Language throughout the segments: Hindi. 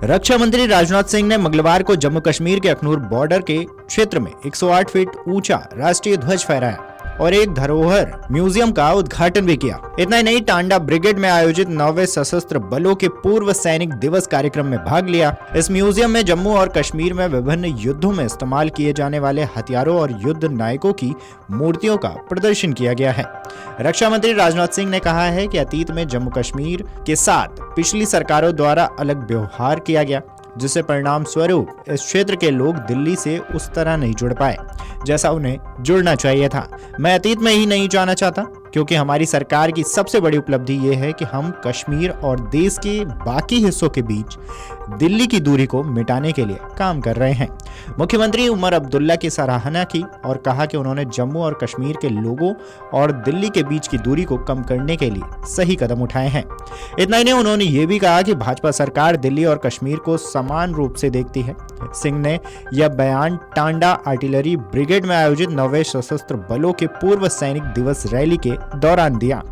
रक्षा मंत्री राजनाथ सिंह ने मंगलवार को जम्मू कश्मीर के अखनूर बॉर्डर के क्षेत्र में 108 फीट ऊंचा राष्ट्रीय ध्वज फहराया और एक धरोहर म्यूजियम का उद्घाटन भी किया। इतना ही नहीं, टांडा ब्रिगेड में आयोजित 9वें सशस्त्र बलों के पूर्व सैनिक दिवस कार्यक्रम में भाग लिया। इस म्यूजियम में जम्मू और कश्मीर में विभिन्न युद्धों में इस्तेमाल किए जाने वाले हथियारों और युद्ध नायकों की मूर्तियों का प्रदर्शन किया गया है। रक्षा मंत्री राजनाथ सिंह ने कहा है कि अतीत में जम्मू कश्मीर के साथ पिछली सरकारों द्वारा अलग व्यवहार किया गया, जिससे परिणाम स्वरूप इस क्षेत्र के लोग दिल्ली से उस तरह नहीं जुड़ पाए जैसा उन्हें जुड़ना चाहिए था। मैं अतीत में ही नहीं जाना चाहता, क्योंकि हमारी सरकार की सबसे बड़ी उपलब्धि ये है कि हम कश्मीर और देश के बाकी हिस्सों के बीच दिल्ली की दूरी को मिटाने के लिए काम कर रहे हैं। मुख्यमंत्री उमर अब्दुल्ला की सराहना की और कहा कि उन्होंने जम्मू और कश्मीर के लोगों और दिल्ली के बीच की दूरी को कम करने के लिए सही कदम उठाए हैं। इतना ही नहीं, उन्होंने ये भी कहा कि भाजपा सरकार दिल्ली और कश्मीर को समान रूप से देखती है। सिंह ने यह बयान टांडा आर्टिलरी ब्रिगेड में आयोजित 9वें सशस्त्र बलों के पूर्व सैनिक दिवस रैली के दौरान दिया।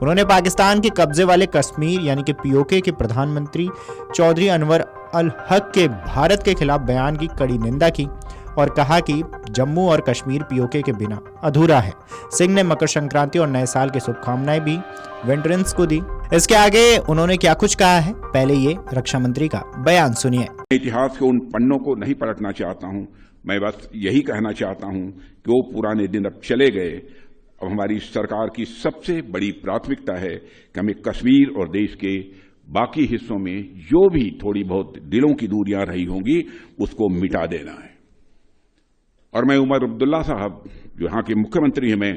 उन्होंने पाकिस्तान के कब्जे वाले कश्मीर यानी कि पीओके के प्रधानमंत्री चौधरी अनवर अल हक के भारत के खिलाफ बयान की कड़ी निंदा की और कहा कि जम्मू और कश्मीर पीओके के बिना अधूरा है। सिंह ने मकर संक्रांति और नए साल की शुभकामनाएं भी वेटरन्स को दी। इसके आगे उन्होंने क्या कुछ कहा है, पहले ये रक्षा मंत्री का बयान सुनिए। इतिहास के उन पन्नों को नहीं पलटना चाहता हूं, मैं बस यही कहना चाहता हूं कि वो पुराने दिन अब चले गए। अब हमारी सरकार की सबसे बड़ी प्राथमिकता है कि हमें कश्मीर और देश के बाकी हिस्सों में जो भी थोड़ी बहुत दिलों की दूरियां रही होंगी उसको मिटा देना है। और मैं उमर अब्दुल्ला साहब जो यहाँ के मुख्यमंत्री हैं, मैं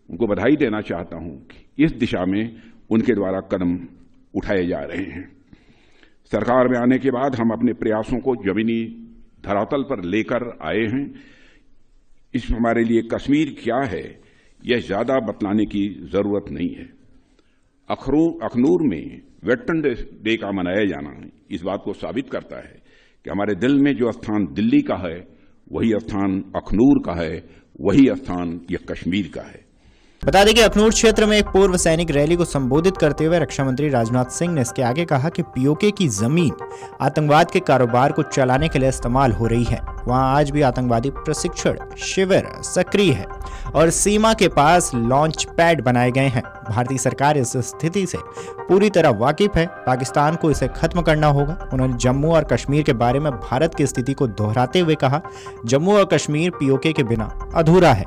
उनको बधाई देना चाहता हूं कि इस दिशा में उनके द्वारा कदम उठाए जा रहे हैं। सरकार में आने के बाद हम अपने प्रयासों को जमीनी धरातल पर लेकर आए हैं। इस हमारे लिए कश्मीर क्या है यह ज्यादा बतलाने की जरूरत नहीं है। अखनूर में वेटरन्स डे का मनाया जाना इस बात को साबित करता है कि हमारे दिल में जो स्थान दिल्ली का है वही स्थान अखनूर का है, वही स्थान यह कश्मीर का है। बता दें कि अखनूर क्षेत्र में एक पूर्व सैनिक रैली को संबोधित करते हुए रक्षा मंत्री राजनाथ सिंह ने इसके आगे कहा कि पीओके की जमीन आतंकवाद के कारोबार को चलाने के लिए इस्तेमाल हो रही है। वहां आज भी आतंकवादी प्रशिक्षण शिविर सक्रिय है और सीमा के पास लॉन्च पैड बनाए गए हैं। भारतीय सरकार इस स्थिति से पूरी तरह वाकिफ है। पाकिस्तान को इसे खत्म करना होगा। उन्होंने जम्मू और कश्मीर के बारे में भारत की स्थिति को दोहराते हुए कहा, जम्मू और कश्मीर पीओके के बिना अधूरा है।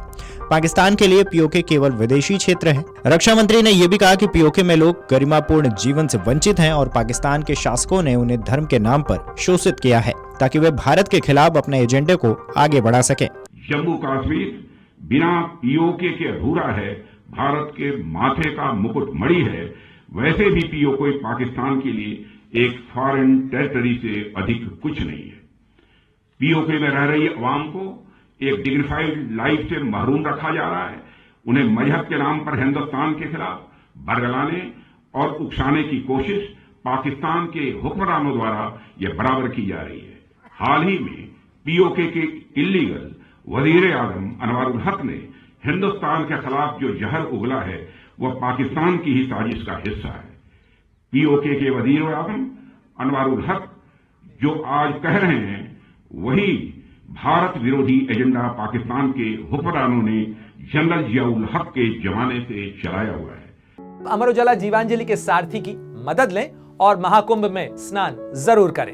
पाकिस्तान के लिए पीओके केवल विदेशी क्षेत्र है। रक्षा मंत्री ने यह भी कहा कि पीओके में लोग गरिमापूर्ण जीवन से वंचित हैं और पाकिस्तान के शासकों ने उन्हें धर्म के नाम पर शोषित किया है ताकि वे भारत के खिलाफ अपने एजेंडे को आगे बढ़ा सके। जम्मू कश्मीर बिना पीओके के अधूरा है, भारत के माथे का मुकुट मणि है। वैसे भी पीओके पाकिस्तान के लिए एक फॉरेन टेरिटरी से अधिक कुछ नहीं है। पीओके में रह रही अवाम को एक डिग्निफाइड लाइफ से महरूम रखा जा रहा है। उन्हें मजहब के नाम पर हिंदुस्तान के खिलाफ बरगलाने और उकसाने की कोशिश पाकिस्तान के हुक्मरानों द्वारा यह बराबर की जा रही है। हाल ही में पीओके के इल्लीगल वजीर आजम अनवारुल हक ने हिंदुस्तान के खिलाफ जो जहर उगला है वह पाकिस्तान की ही साजिश का हिस्सा है। पीओके के वजीर आजम अनवारुल हक जो आज कह रहे हैं वही भारत विरोधी एजेंडा पाकिस्तान के हुक्मरानों ने जनरल जियाउल हक के जमाने से चलाया हुआ है। अमर उजाला जीवांजलि के सारथी की मदद लें और महाकुंभ में स्नान जरूर करें।